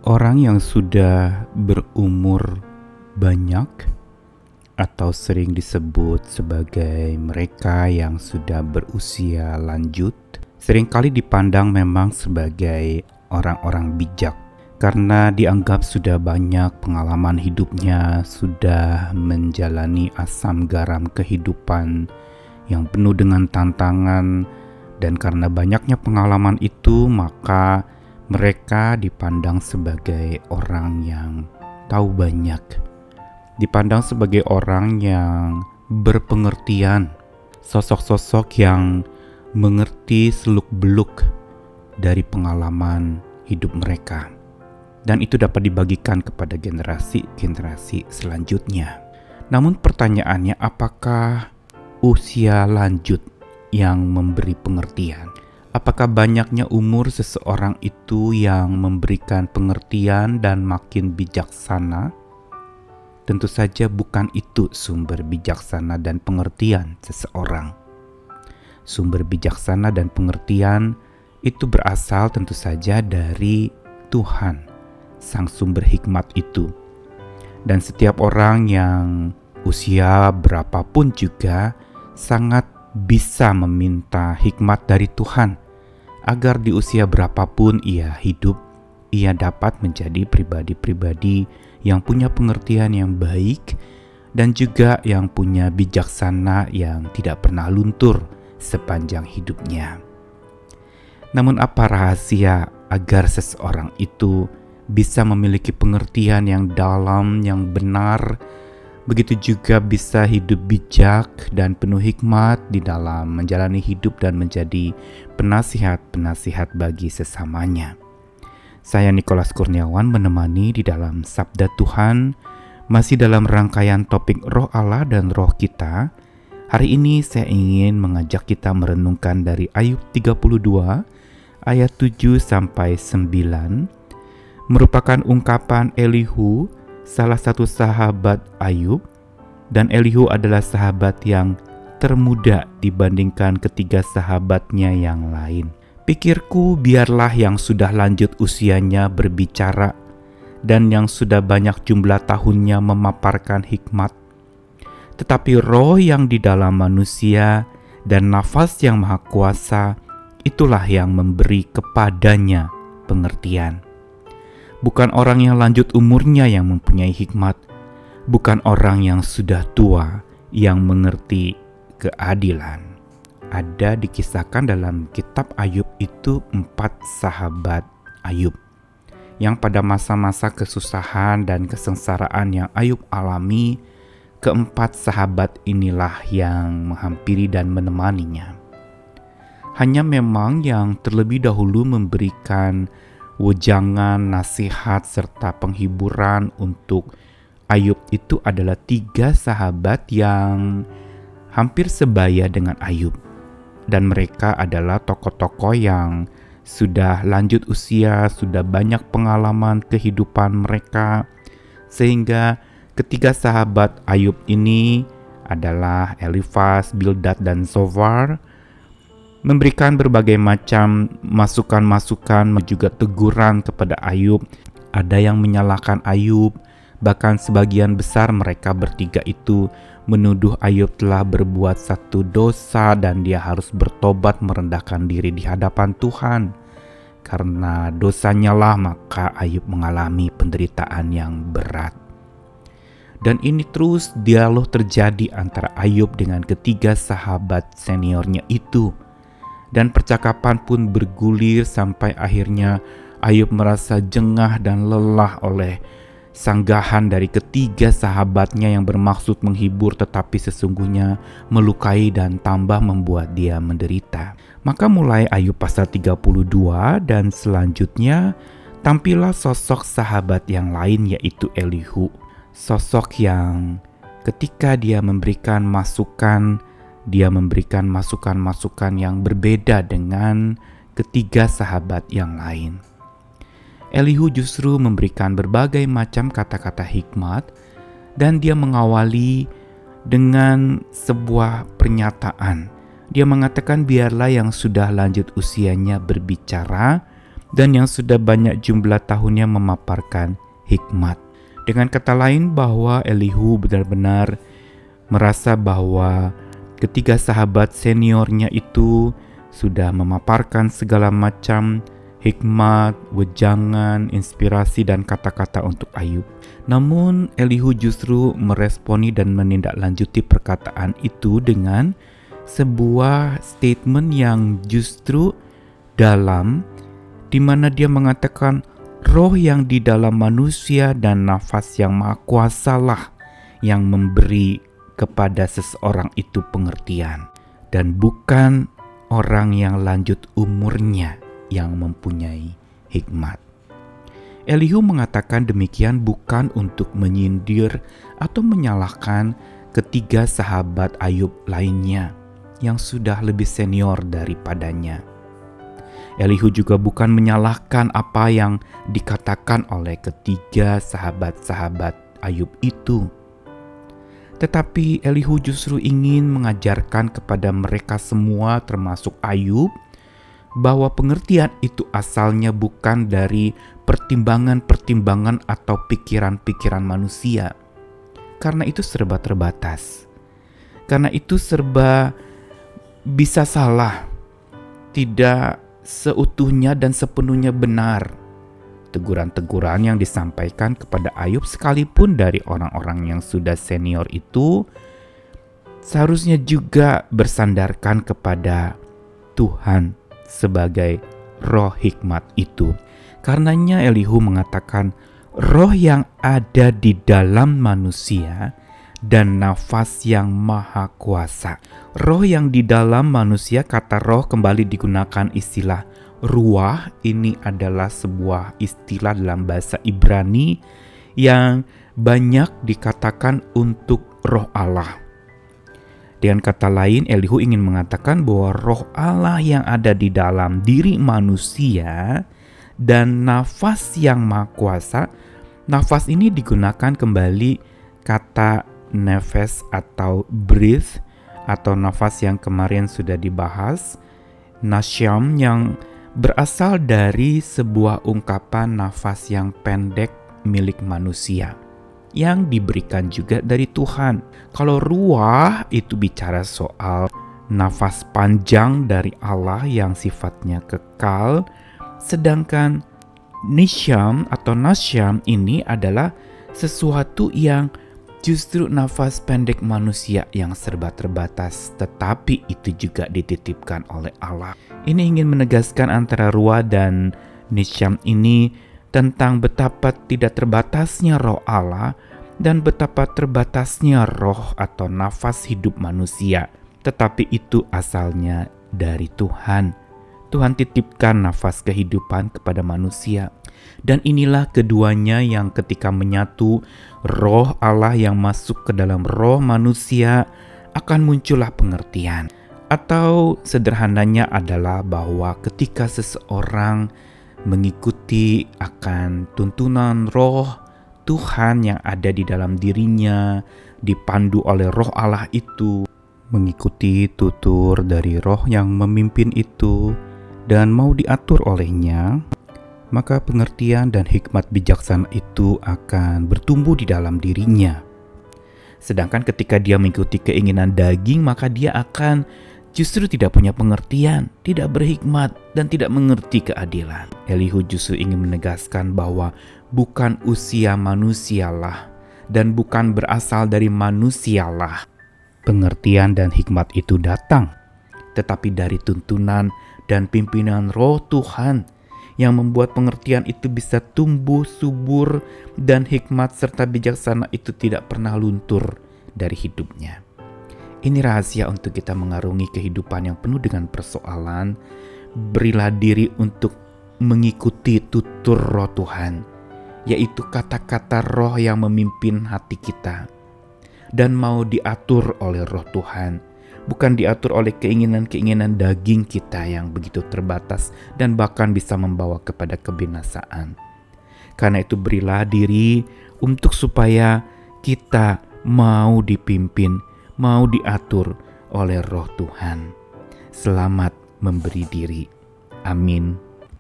Orang yang sudah berumur banyak atau sering disebut sebagai mereka yang sudah berusia lanjut, seringkali dipandang memang sebagai orang-orang bijak karena dianggap sudah banyak pengalaman hidupnya, sudah menjalani asam garam kehidupan yang penuh dengan tantangan, dan karena banyaknya pengalaman itu maka mereka dipandang sebagai orang yang tahu banyak, dipandang sebagai orang yang berpengertian, sosok-sosok yang mengerti seluk-beluk dari pengalaman hidup mereka. Dan itu dapat dibagikan kepada generasi-generasi selanjutnya. Namun pertanyaannya, apakah usia lanjut yang memberi pengertian? Apakah banyaknya umur seseorang itu yang memberikan pengertian dan makin bijaksana? Tentu saja bukan itu sumber bijaksana dan pengertian seseorang. Sumber bijaksana dan pengertian itu berasal tentu saja dari Tuhan, sang sumber hikmat itu. Dan setiap orang yang usia berapapun juga sangat bisa meminta hikmat dari Tuhan agar di usia berapapun ia hidup, ia dapat menjadi pribadi-pribadi yang punya pengertian yang baik dan juga yang punya bijaksana yang tidak pernah luntur sepanjang hidupnya. Namun apa rahasia agar seseorang itu bisa memiliki pengertian yang dalam, yang benar, begitu juga bisa hidup bijak dan penuh hikmat di dalam menjalani hidup dan menjadi penasihat-penasihat bagi sesamanya? Saya Nikolas Kurniawan menemani di dalam Sabda Tuhan, masih dalam rangkaian topik Roh Allah dan Roh kita. Hari ini saya ingin mengajak kita merenungkan dari Ayub 32 ayat 7-9, merupakan ungkapan Elihu, salah satu sahabat Ayub, dan Elihu adalah sahabat yang termuda dibandingkan ketiga sahabatnya yang lain. Pikirku, biarlah yang sudah lanjut usianya berbicara dan yang sudah banyak jumlah tahunnya memaparkan hikmat. Tetapi roh yang di dalam manusia dan nafas yang maha kuasa, itulah yang memberi kepadanya pengertian. Bukan orang yang lanjut umurnya yang mempunyai hikmat, bukan orang yang sudah tua yang mengerti keadilan. Ada dikisahkan dalam kitab Ayub itu 4 sahabat Ayub yang pada masa-masa kesusahan dan kesengsaraan yang Ayub alami, keempat sahabat inilah yang menghampiri dan menemaninya. Hanya memang yang terlebih dahulu memberikan wejangan, nasihat, serta penghiburan untuk Ayub itu adalah 3 sahabat yang hampir sebaya dengan Ayub. Dan mereka adalah tokoh-tokoh yang sudah lanjut usia, sudah banyak pengalaman kehidupan mereka. Sehingga ketiga sahabat Ayub ini adalah Elifaz, Bildad, dan Zophar, memberikan berbagai macam masukan-masukan, juga teguran kepada Ayub. Ada yang menyalahkan Ayub, bahkan sebagian besar mereka bertiga itu menuduh Ayub telah berbuat satu dosa dan dia harus bertobat, merendahkan diri di hadapan Tuhan. Karena dosanya lah maka Ayub mengalami penderitaan yang berat. Dan ini terus dialog terjadi antara Ayub dengan ketiga sahabat seniornya itu. Dan percakapan pun bergulir sampai akhirnya Ayub merasa jengah dan lelah oleh sanggahan dari ketiga sahabatnya yang bermaksud menghibur tetapi sesungguhnya melukai dan tambah membuat dia menderita. Maka mulai Ayub pasal 32 dan selanjutnya tampillah sosok sahabat yang lain, yaitu Elihu. Sosok yang ketika dia memberikan masukan yang berbeda dengan ketiga sahabat yang lain. Elihu justru memberikan berbagai macam kata-kata hikmat dan dia mengawali dengan sebuah pernyataan. Dia mengatakan biarlah yang sudah lanjut usianya berbicara dan yang sudah banyak jumlah tahunnya memaparkan hikmat. Dengan kata lain bahwa Elihu benar-benar merasa bahwa ketiga sahabat seniornya itu sudah memaparkan segala macam hikmat, wejangan, inspirasi dan kata-kata untuk Ayub. Namun Elihu justru meresponi dan menindaklanjuti perkataan itu dengan sebuah statement yang justru dalam, di mana dia mengatakan roh yang di dalam manusia dan nafas yang maha kuasa lah yang memberi kepada seseorang itu pengertian, dan bukan orang yang lanjut umurnya yang mempunyai hikmat. Elihu mengatakan demikian bukan untuk menyindir atau menyalahkan ketiga sahabat Ayub lainnya yang sudah lebih senior daripadanya. Elihu juga bukan menyalahkan apa yang dikatakan oleh ketiga sahabat-sahabat Ayub itu. Tetapi Elihu justru ingin mengajarkan kepada mereka semua termasuk Ayub bahwa pengertian itu asalnya bukan dari pertimbangan-pertimbangan atau pikiran-pikiran manusia. Karena itu serba terbatas. Karena itu serba bisa salah. Tidak seutuhnya dan sepenuhnya benar. Teguran-teguran yang disampaikan kepada Ayub sekalipun dari orang-orang yang sudah senior itu seharusnya juga bersandarkan kepada Tuhan sebagai roh hikmat itu. Karenanya Elihu mengatakan roh yang ada di dalam manusia dan nafas yang maha kuasa. Roh yang di dalam manusia, kata roh kembali digunakan istilah ruah. Ini adalah sebuah istilah dalam bahasa Ibrani yang banyak dikatakan untuk roh Allah. Dengan kata lain, Elihu ingin mengatakan bahwa roh Allah yang ada di dalam diri manusia dan nafas yang maha kuasa. Nafas ini digunakan kembali kata nefes atau breathe atau nafas yang kemarin sudah dibahas. Nasyam yang berasal dari sebuah ungkapan nafas yang pendek milik manusia yang diberikan juga dari Tuhan. Kalau ruah itu bicara soal nafas panjang dari Allah yang sifatnya kekal, sedangkan nisyam atau nasyam ini adalah sesuatu yang justru nafas pendek manusia yang serba terbatas, tetapi itu juga dititipkan oleh Allah. Ini ingin menegaskan antara ruah dan nisyam ini tentang betapa tidak terbatasnya roh Allah dan betapa terbatasnya roh atau nafas hidup manusia. Tetapi itu asalnya dari Tuhan. Tuhan titipkan nafas kehidupan kepada manusia. Dan inilah keduanya yang ketika menyatu, roh Allah yang masuk ke dalam roh manusia, akan muncullah pengertian. Atau sederhananya adalah bahwa ketika seseorang mengikuti akan tuntunan roh Tuhan yang ada di dalam dirinya, dipandu oleh roh Allah itu, mengikuti tutur dari roh yang memimpin itu, dan mau diatur olehnya, maka pengertian dan hikmat bijaksana itu akan bertumbuh di dalam dirinya. Sedangkan ketika dia mengikuti keinginan daging, maka dia akan justru tidak punya pengertian, tidak berhikmat, dan tidak mengerti keadilan. Elihu justru ingin menegaskan bahwa bukan usia manusialah dan bukan berasal dari manusialah pengertian dan hikmat itu datang, tetapi dari tuntunan dan pimpinan roh Tuhan yang membuat pengertian itu bisa tumbuh subur dan hikmat serta bijaksana itu tidak pernah luntur dari hidupnya. Ini rahasia untuk kita mengarungi kehidupan yang penuh dengan persoalan. Berilah diri untuk mengikuti tutur roh Tuhan, yaitu kata-kata roh yang memimpin hati kita dan mau diatur oleh roh Tuhan, bukan diatur oleh keinginan-keinginan daging kita yang begitu terbatas dan bahkan bisa membawa kepada kebinasaan. Karena itu berilah diri untuk supaya kita mau dipimpin, mau diatur oleh roh Tuhan. Selamat memberi diri. Amin.